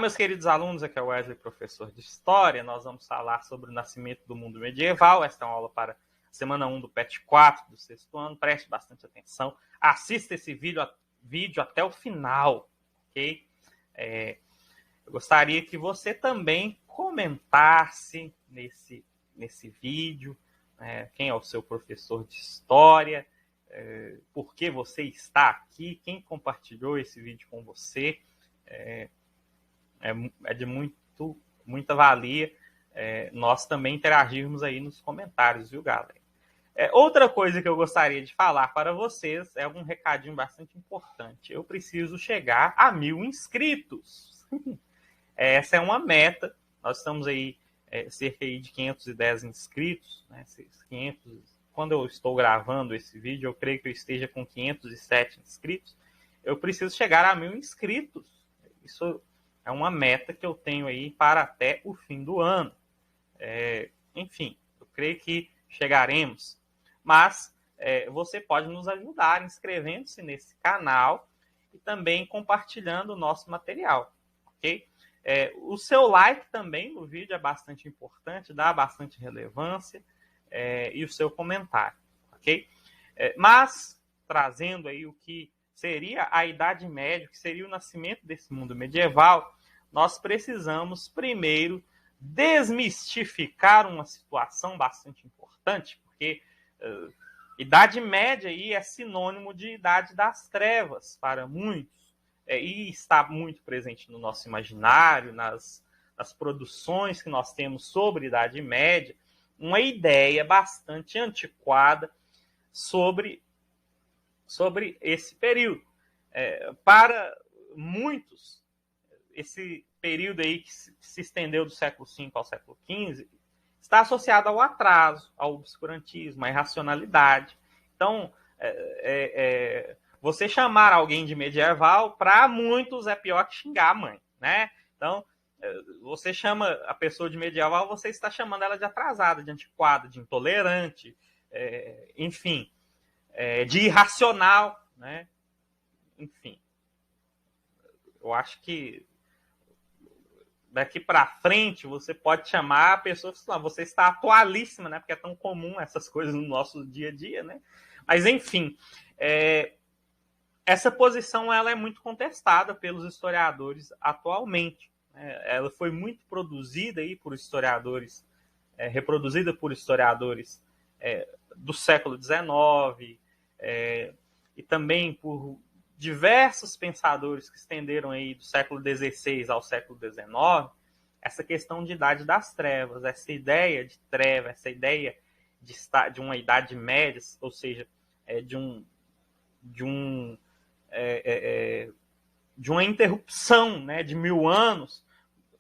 meus queridos alunos, aqui é o Wesley, professor de História. Nós vamos falar sobre o nascimento do mundo medieval. Esta é uma aula para a semana 1 do PET 4 do 6º ano. Preste bastante atenção. Assista esse vídeo até o final, ok? Eu gostaria que você também comentasse nesse vídeo quem é o seu professor de História, por que você está aqui, quem compartilhou esse vídeo com você. É de muita valia nós também interagirmos aí nos comentários, viu, galera? Outra coisa que eu gostaria de falar para vocês é um recadinho bastante importante. Eu preciso chegar a 1000 inscritos. Essa é uma meta. Nós estamos aí cerca aí de 510 inscritos, né? 500, quando eu estou gravando esse vídeo, eu creio que eu esteja com 507 inscritos. Eu preciso chegar a 1000 inscritos. Isso é uma meta que eu tenho aí para até o fim do ano. Enfim, eu creio que chegaremos. Mas você pode nos ajudar inscrevendo-se nesse canal e também compartilhando o nosso material, ok? O seu like também no vídeo é bastante importante, dá bastante relevância, e o seu comentário, ok? Mas, trazendo aí o que seria a Idade Média, que seria o nascimento desse mundo medieval, nós precisamos primeiro desmistificar uma situação bastante importante, porque Idade Média aí é sinônimo de Idade das Trevas para muitos, e está muito presente no nosso imaginário, nas produções que nós temos sobre Idade Média, uma ideia bastante antiquada sobre esse período. Para muitos, esse período aí que se estendeu do século V ao século XV está associado ao atraso, ao obscurantismo, à irracionalidade. Então, você chamar alguém de medieval, para muitos é pior que xingar a mãe, né? Então, você chama a pessoa de medieval, você está chamando ela de atrasada, de antiquada, de intolerante, enfim, de irracional, né? Enfim, eu acho que daqui para frente você pode chamar a pessoa, você está atualíssima, né? Porque é tão comum essas coisas no nosso dia a dia, né? Mas enfim, essa posição ela é muito contestada pelos historiadores atualmente. Ela foi muito produzida aí por historiadores, reproduzida por historiadores do século XIX, e também por diversos pensadores que estenderam aí do século XVI ao século XIX, essa questão de Idade das Trevas, essa ideia de treva, essa ideia de uma Idade Média, ou seja, de uma interrupção, né, de 1000 anos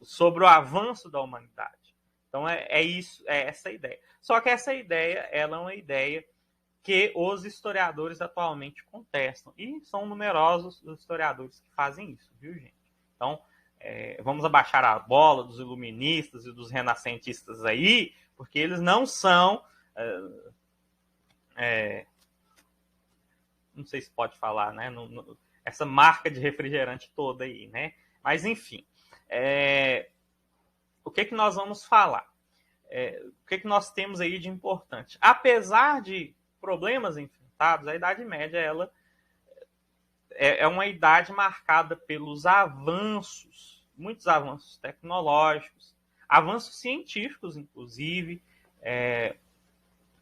sobre o avanço da humanidade. Então é essa ideia. Só que essa ideia ela é uma ideia que os historiadores atualmente contestam. E são numerosos os historiadores que fazem isso, viu, gente? Então, vamos abaixar a bola dos iluministas e dos renascentistas aí, porque eles não são... não sei se pode falar, né? Essa marca de refrigerante toda aí, né? Mas, enfim. O que nós vamos falar? O que nós temos aí de importante? Apesar de problemas enfrentados, a Idade Média ela é uma idade marcada pelos avanços, muitos avanços tecnológicos, avanços científicos, inclusive,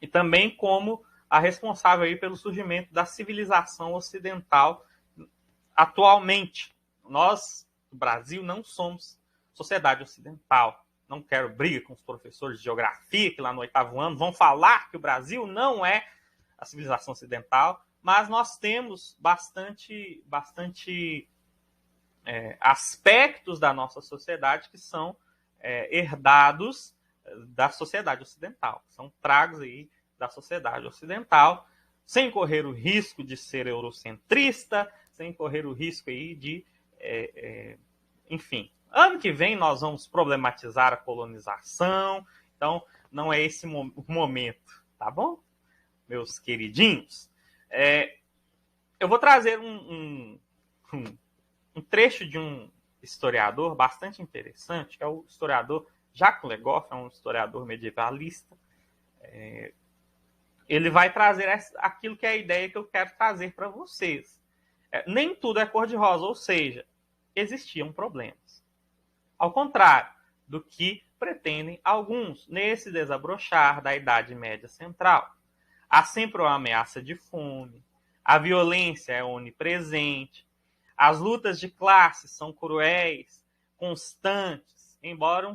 e também como a responsável aí pelo surgimento da civilização ocidental atualmente. Nós, do Brasil, não somos sociedade ocidental. Não quero briga com os professores de geografia que lá no 8º ano vão falar que o Brasil não é a civilização ocidental, mas nós temos bastante aspectos da nossa sociedade que são herdados da sociedade ocidental. São tragos aí da sociedade ocidental, sem correr o risco de ser eurocentrista, sem correr o risco aí de... enfim, ano que vem nós vamos problematizar a colonização, então não é esse o momento, tá bom? Meus queridinhos, eu vou trazer um trecho de um historiador bastante interessante, que é o historiador Jacques Le Goff, é um historiador medievalista. Ele vai trazer aquilo que é a ideia que eu quero trazer para vocês. Nem tudo é cor-de-rosa, ou seja, existiam problemas. Ao contrário do que pretendem alguns nesse desabrochar da Idade Média Central. Há sempre uma ameaça de fome, a violência é onipresente, as lutas de classes são cruéis, constantes, embora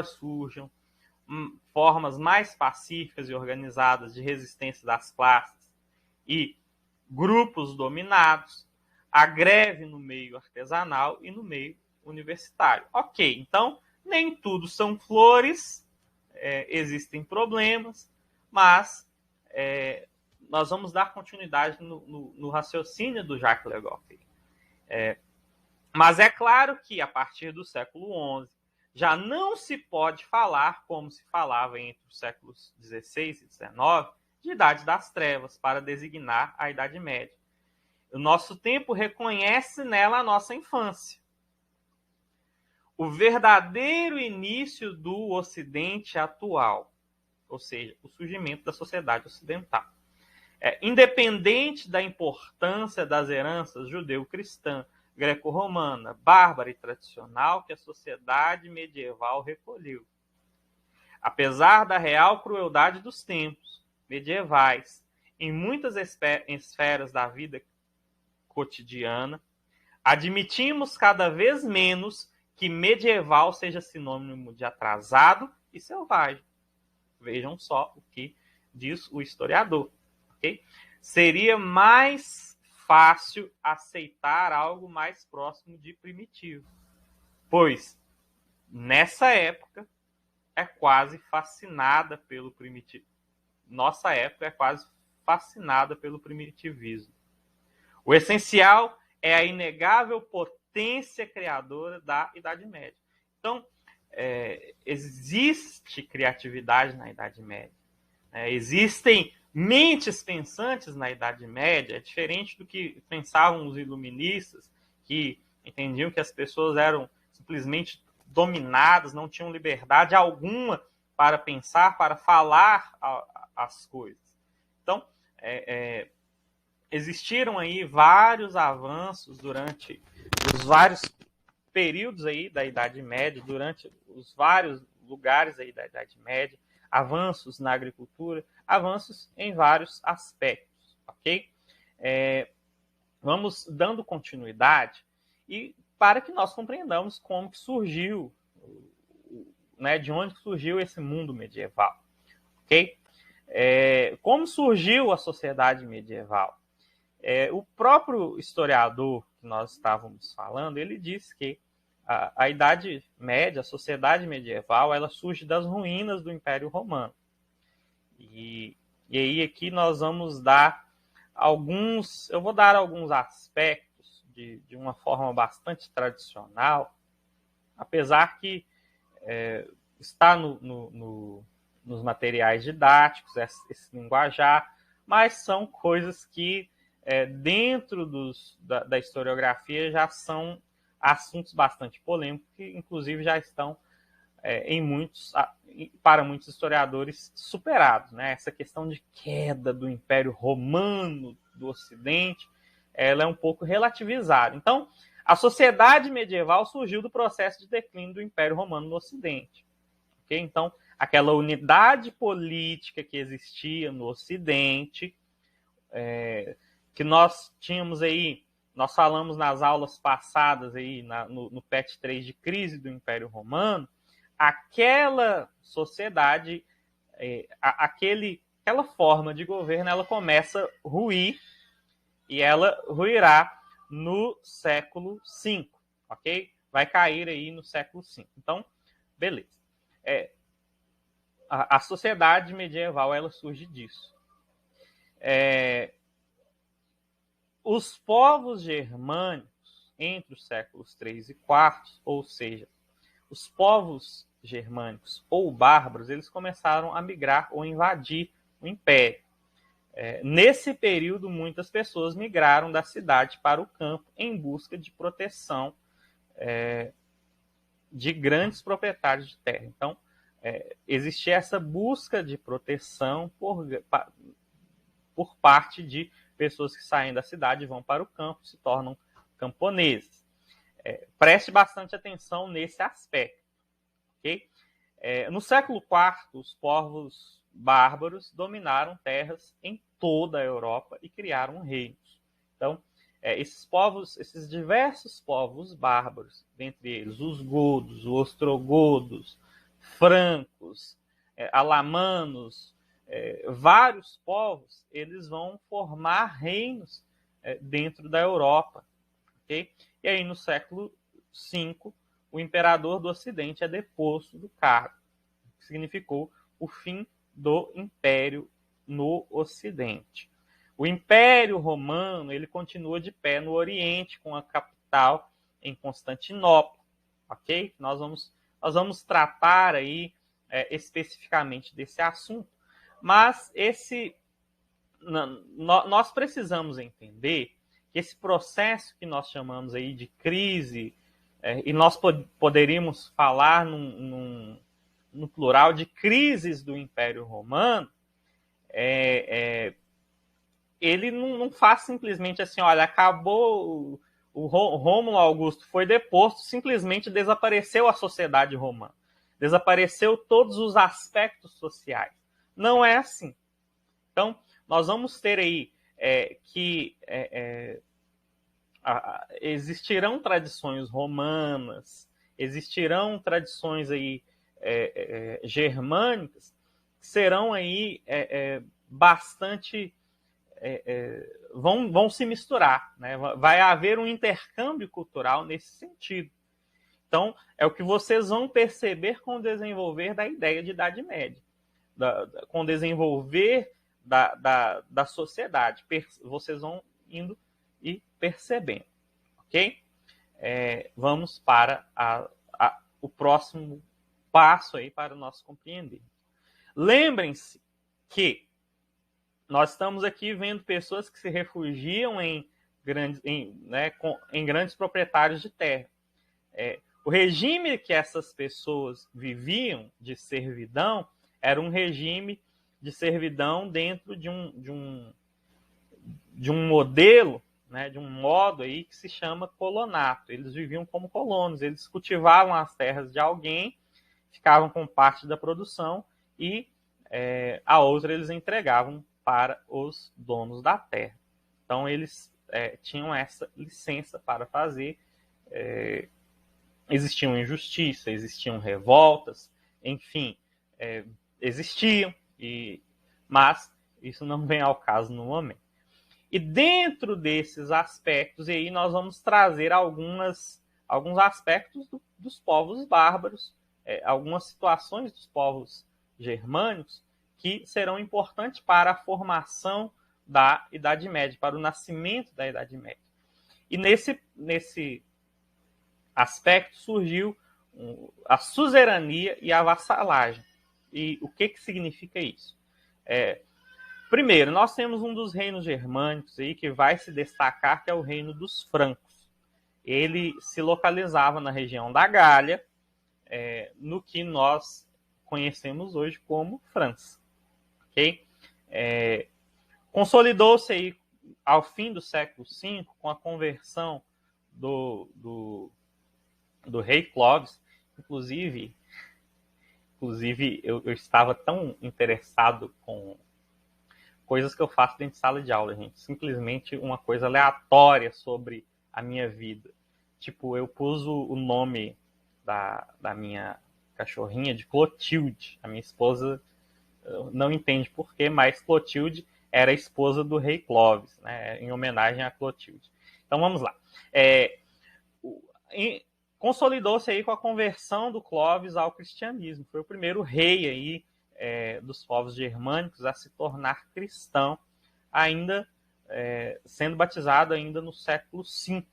surjam formas mais pacíficas e organizadas de resistência das classes e grupos dominados, a greve no meio artesanal e no meio universitário. Ok, então nem tudo são flores, existem problemas, mas nós vamos dar continuidade no raciocínio do Jacques Le Goff. Mas é claro que a partir do século XI já não se pode falar como se falava entre os séculos XVI e XIX de Idade das Trevas para designar a Idade Média. O nosso tempo reconhece nela a nossa infância. O verdadeiro início do Ocidente atual, ou seja, o surgimento da sociedade ocidental. Independente da importância das heranças judeu-cristã, greco-romana, bárbara e tradicional que a sociedade medieval recolheu. Apesar da real crueldade dos tempos medievais, em muitas esferas da vida cotidiana, admitimos cada vez menos que medieval seja sinônimo de atrasado e selvagem. Vejam só o que diz o historiador. Okay? Seria mais fácil aceitar algo mais próximo de primitivo, pois nessa época é quase fascinada pelo primitivo. Nossa época é quase fascinada pelo primitivismo. O essencial é a inegável potência criadora da Idade Média. Então, existe criatividade na Idade Média. Existem mentes pensantes na Idade Média, é diferente do que pensavam os iluministas, que entendiam que as pessoas eram simplesmente dominadas, não tinham liberdade alguma para pensar, para falar as coisas. Então, existiram aí vários avanços durante os vários períodos aí da Idade Média, durante os vários lugares aí da Idade Média, avanços na agricultura, avanços em vários aspectos, ok? Vamos dando continuidade e para que nós compreendamos como que surgiu, de onde surgiu esse mundo medieval, ok? Como surgiu a sociedade medieval? O próprio historiador que nós estávamos falando, ele diz que a Idade Média, a sociedade medieval, ela surge das ruínas do Império Romano. E aí aqui nós vamos dar eu vou dar alguns aspectos de uma forma bastante tradicional, apesar que está nos materiais didáticos esse linguajar, mas são coisas que dentro da historiografia já são assuntos bastante polêmicos, que inclusive já estão para muitos historiadores superados. Essa questão de queda do Império Romano do Ocidente, ela é um pouco relativizada. Então, a sociedade medieval surgiu do processo de declínio do Império Romano no Ocidente. Okay? Então, aquela unidade política que existia no Ocidente, que nós tínhamos aí, nós falamos nas aulas passadas aí, no PET 3 de crise do Império Romano, aquela sociedade, aquela forma de governo, ela começa a ruir e ela ruirá no século V, ok? Vai cair aí no século V. Então, beleza. A sociedade medieval, ela surge disso. Os povos germânicos, entre os séculos III e IV, ou seja, os povos germânicos ou bárbaros, eles começaram a migrar ou invadir o império. Nesse período, muitas pessoas migraram da cidade para o campo em busca de proteção de grandes proprietários de terra. Então, existia essa busca de proteção por parte de pessoas que saem da cidade, vão para o campo, se tornam camponeses. Preste bastante atenção nesse aspecto. Okay? No século IV, os povos bárbaros dominaram terras em toda a Europa e criaram reinos. Então, esses diversos povos bárbaros, dentre eles os godos, os ostrogodos, francos, alamanos, vários povos, eles vão formar reinos dentro da Europa. Okay? E aí, no século V, o imperador do Ocidente é deposto do cargo, que significou o fim do Império no Ocidente. O Império Romano ele continua de pé no Oriente, com a capital em Constantinopla. Ok? Nós vamos tratar aí especificamente desse assunto, mas nós precisamos entender que esse processo que nós chamamos aí de crise, e nós poderíamos falar no plural de crises do Império Romano, ele não faz simplesmente assim, olha, acabou, o Rômulo Augusto foi deposto, simplesmente desapareceu a sociedade romana, desapareceu todos os aspectos sociais. Não é assim. Então, nós vamos ter aí que existirão tradições romanas, existirão tradições aí germânicas, que serão aí bastante vão se misturar, né? Vai haver um intercâmbio cultural nesse sentido. Então, é o que vocês vão perceber com o desenvolver da ideia de Idade Média, com o desenvolver da sociedade. Vocês vão indo e percebendo, ok? Vamos para o próximo passo aí para nós compreender. Lembrem-se que nós estamos aqui vendo pessoas que se refugiam em grandes proprietários de terra. O regime que essas pessoas viviam de servidão era um regime de servidão dentro de um modelo, né, de um modo aí que se chama colonato. Eles viviam como colonos, eles cultivavam as terras de alguém, ficavam com parte da produção e a outra eles entregavam para os donos da terra. Então, eles tinham essa licença para fazer. Existiam injustiças, existiam revoltas, enfim, existiam, mas isso não vem ao caso no momento. E dentro desses aspectos, e aí nós vamos trazer alguns aspectos dos povos bárbaros, algumas situações dos povos germânicos, que serão importantes para a formação da Idade Média, para o nascimento da Idade Média. E nesse aspecto surgiu a suzerania e a vassalagem. E o que significa isso? Primeiro, nós temos um dos reinos germânicos aí que vai se destacar, que é o reino dos francos. Ele se localizava na região da Gália, no que nós conhecemos hoje como França. Okay? Consolidou-se aí ao fim do século V com a conversão do rei Clovis. Inclusive eu estava tão interessado com coisas que eu faço dentro de sala de aula, gente. Simplesmente uma coisa aleatória sobre a minha vida. Tipo, eu pus o nome da minha cachorrinha de Clotilde. A minha esposa não entende porquê, mas Clotilde era a esposa do rei Clovis, né, em homenagem a Clotilde. Então vamos lá. Consolidou-se aí com a conversão do Clovis ao cristianismo. Foi o primeiro rei aí dos povos germânicos a se tornar cristão, ainda sendo batizado ainda no século V.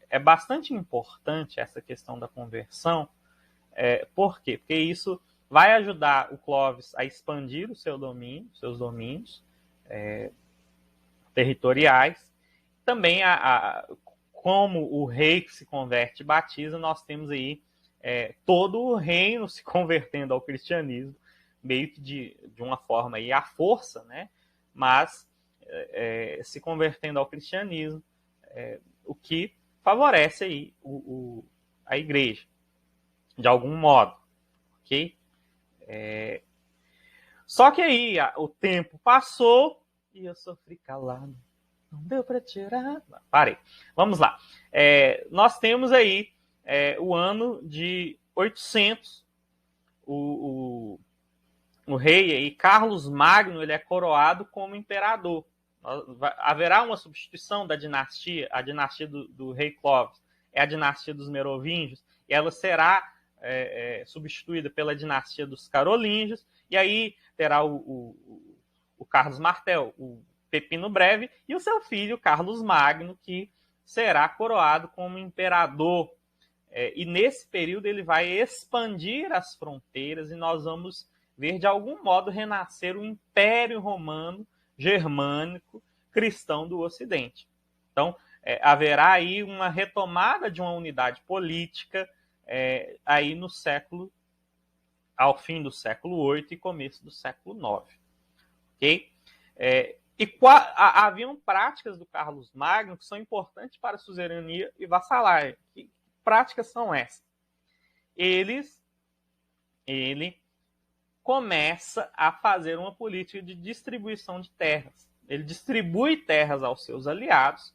É bastante importante essa questão da conversão. Por quê? Porque isso vai ajudar o Clovis a expandir seus domínios, territoriais. Também, como o rei que se converte e batiza, nós temos aí todo o reino se convertendo ao cristianismo, meio que de uma forma aí à força, né? Mas se convertendo ao cristianismo, o que favorece aí a igreja, de algum modo, ok? Só que aí o tempo passou e eu sofri calado. Não deu para tirar. Não, parei. Vamos lá. Nós temos aí o ano de 800. O rei aí, Carlos Magno, ele é coroado como imperador. Haverá uma substituição da dinastia. A dinastia do rei Clovis é a dinastia dos Merovingios, e ela será substituída pela dinastia dos Carolíngios, e aí terá o Carlos Martel, o Pepino Breve, e o seu filho, Carlos Magno, que será coroado como imperador. E nesse período ele vai expandir as fronteiras e nós vamos ver, de algum modo, renascer o Império Romano Germânico Cristão do Ocidente. Então, haverá aí uma retomada de uma unidade política aí no século, ao fim do século VIII e começo do século IX. Ok? Haviam práticas do Carlos Magno que são importantes para a suzerania e vassalagem. Que práticas são essas? Ele começa a fazer uma política de distribuição de terras. Ele distribui terras aos seus aliados,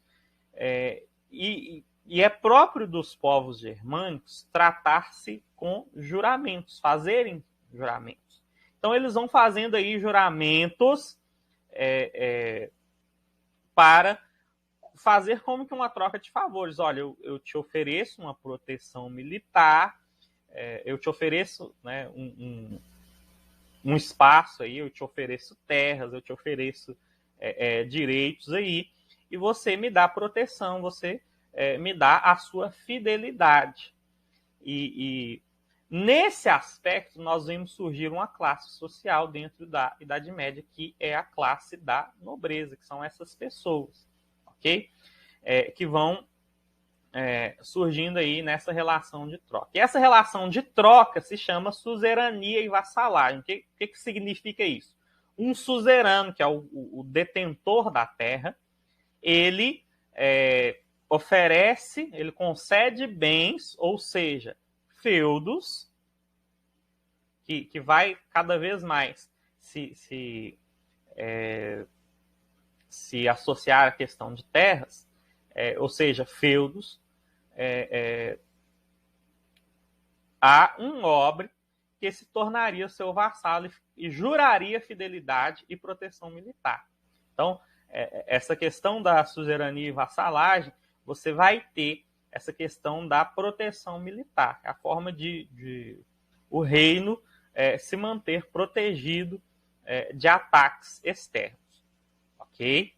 e é próprio dos povos germânicos tratar-se com juramentos, fazerem juramentos. Então, eles vão fazendo aí juramentos para fazer como que uma troca de favores. Olha, eu te ofereço uma proteção militar, eu te ofereço, né, um espaço aí, eu te ofereço terras, eu te ofereço direitos aí, e você me dá proteção, você me dá a sua fidelidade. E nesse aspecto, nós vemos surgir uma classe social dentro da Idade Média, que é a classe da nobreza, que são essas pessoas, ok? Que vão surgindo aí nessa relação de troca. E essa relação de troca se chama suzerania e vassalagem. O que significa isso? Um suzerano, que é o detentor da terra, ele oferece, ele concede bens, ou seja, feudos, que vai cada vez mais se associar à questão de terras, ou seja, feudos, a um nobre que se tornaria seu vassalo e juraria fidelidade e proteção militar. Então, essa questão da suzerania e vassalagem, você vai ter essa questão da proteção militar, a forma de o reino se manter protegido de ataques externos. Ok?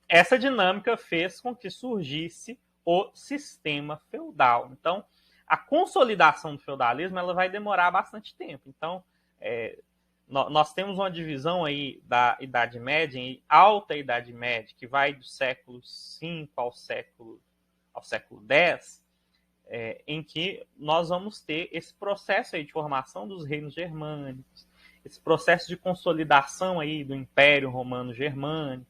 Essa dinâmica fez com que surgisse o sistema feudal. Então, a consolidação do feudalismo ela vai demorar bastante tempo. Então, nós temos uma divisão aí da Idade Média em Alta Idade Média, que vai do século V ao século X, em que nós vamos ter esse processo aí de formação dos reinos germânicos, esse processo de consolidação aí do Império Romano Germânico,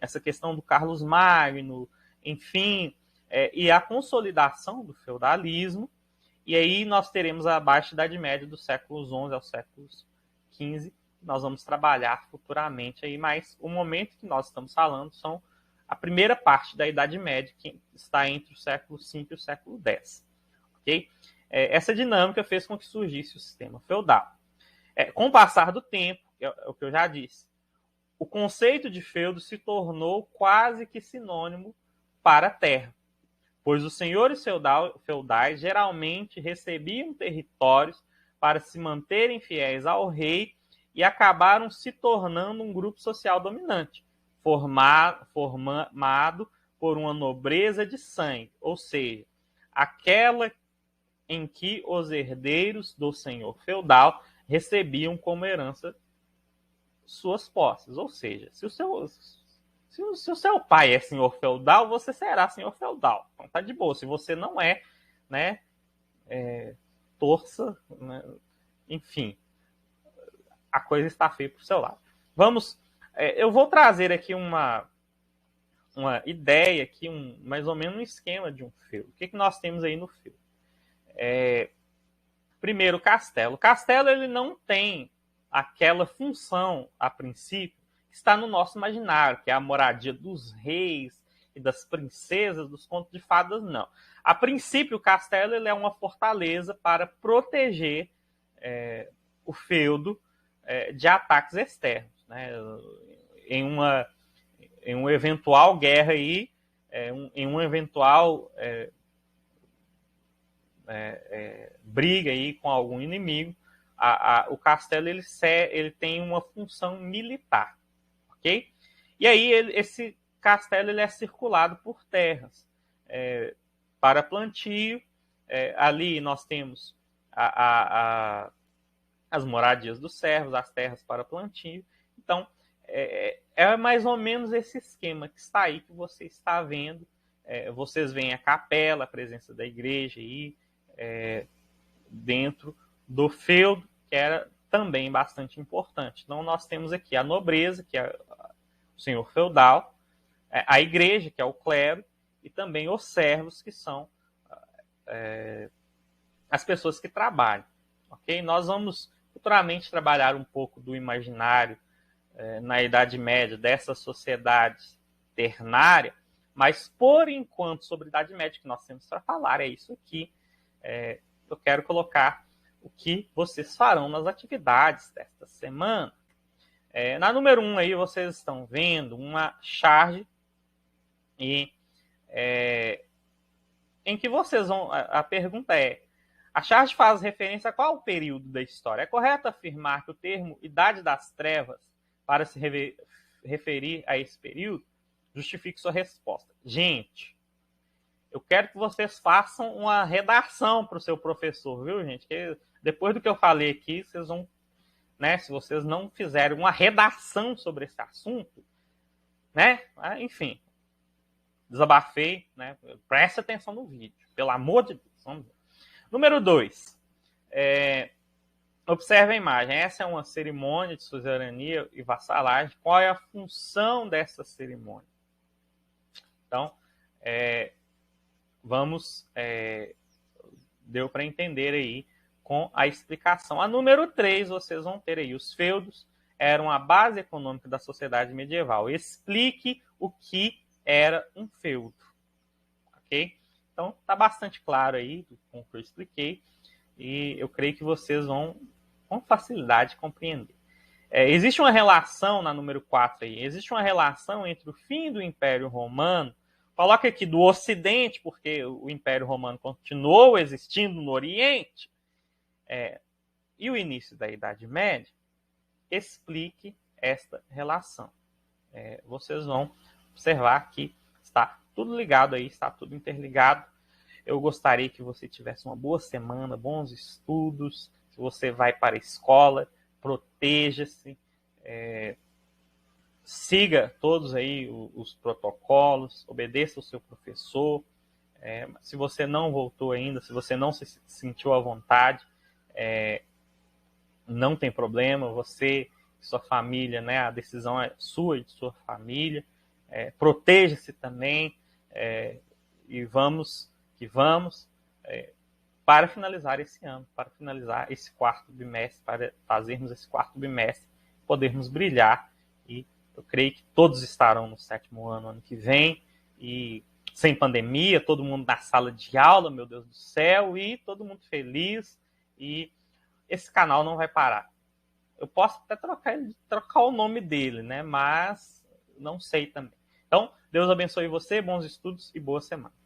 essa questão do Carlos Magno, enfim, e a consolidação do feudalismo. E aí nós teremos a Baixa Idade Média dos séculos XI aos séculos XV. Nós vamos trabalhar futuramente aí, mas o momento que nós estamos falando são a primeira parte da Idade Média, que está entre o século V e o século X. Okay? Essa dinâmica fez com que surgisse o sistema feudal. Com o passar do tempo, é o que eu já disse, o conceito de feudo se tornou quase que sinônimo para a terra, pois os senhores feudais geralmente recebiam territórios para se manterem fiéis ao rei e acabaram se tornando um grupo social dominante, formado por uma nobreza de sangue, ou seja, aquela em que os herdeiros do senhor feudal recebiam como herança suas posses. Ou seja, se o seu pai é senhor feudal, você será senhor feudal. Então tá de boa. Se você não é, né, torça, né, enfim, a coisa está feia pro seu lado. Eu vou trazer aqui uma ideia, aqui, mais ou menos um esquema de um feudo. O que nós temos aí no feudo? Primeiro, o castelo. O castelo ele não tem aquela função, a princípio, que está no nosso imaginário, que é a moradia dos reis e das princesas dos contos de fadas, não. A princípio, o castelo ele é uma fortaleza para proteger o feudo de ataques externos, né? Em uma eventual guerra aí, em uma eventual briga aí com algum inimigo, o castelo ele tem uma função militar, ok? E aí esse castelo ele é circulado por terras para plantio. Ali nós temos as moradias dos servos, as terras para plantio. Então, é mais ou menos esse esquema que está aí, que você está vendo. Vocês veem a capela, a presença da igreja aí, dentro do feudo, que era também bastante importante. Então, nós temos aqui a nobreza, que é o senhor feudal, a igreja, que é o clero, e também os servos, que são as pessoas que trabalham. Okay? Nós vamos futuramente trabalhar um pouco do imaginário na Idade Média, dessa sociedade ternária, mas, por enquanto, sobre a Idade Média que nós temos para falar, é isso aqui. Eu quero colocar o que vocês farão nas atividades desta semana. Na número 1 aí, vocês estão vendo uma charge em que vocês vão... A pergunta é: a charge faz referência a qual período da história? É correto afirmar que o termo Idade das Trevas, para se referir a esse período? Justifique sua resposta. Gente, eu quero que vocês façam uma redação para o seu professor, viu, gente? Que depois do que eu falei aqui, vocês vão, né? Se vocês não fizerem uma redação sobre esse assunto, né? Enfim, desabafei, né? Preste atenção no vídeo, pelo amor de Deus. Vamos ver. Número 2. Observe a imagem. Essa é uma cerimônia de suzerania e vassalagem. Qual é a função dessa cerimônia? Então, deu para entender aí com a explicação. A número 3, vocês vão ter aí: os feudos eram a base econômica da sociedade medieval. Explique o que era um feudo. Ok? Então, está bastante claro aí com o que eu expliquei. E eu creio que vocês vão, com facilidade, compreender. Existe uma relação, na número 4 aí, existe uma relação entre o fim do Império Romano, coloca aqui do Ocidente, porque o Império Romano continuou existindo no Oriente, e o início da Idade Média. Explique esta relação. Vocês vão observar que está tudo ligado aí, está tudo interligado. Eu gostaria que você tivesse uma boa semana, bons estudos. Se você vai para a escola, proteja-se, siga todos aí os protocolos, obedeça o seu professor. Se você não voltou ainda, se você não se sentiu à vontade, não tem problema, você e sua família, né, a decisão é sua e de sua família. Proteja-se também, e vamos para finalizar esse ano, para finalizar esse quarto bimestre, para fazermos esse quarto bimestre, podermos brilhar. E eu creio que todos estarão no 7º ano que vem, e sem pandemia, todo mundo na sala de aula, meu Deus do céu, e todo mundo feliz, e esse canal não vai parar. Eu posso até trocar o nome dele, né? Mas não sei também. Então, Deus abençoe você, bons estudos e boa semana.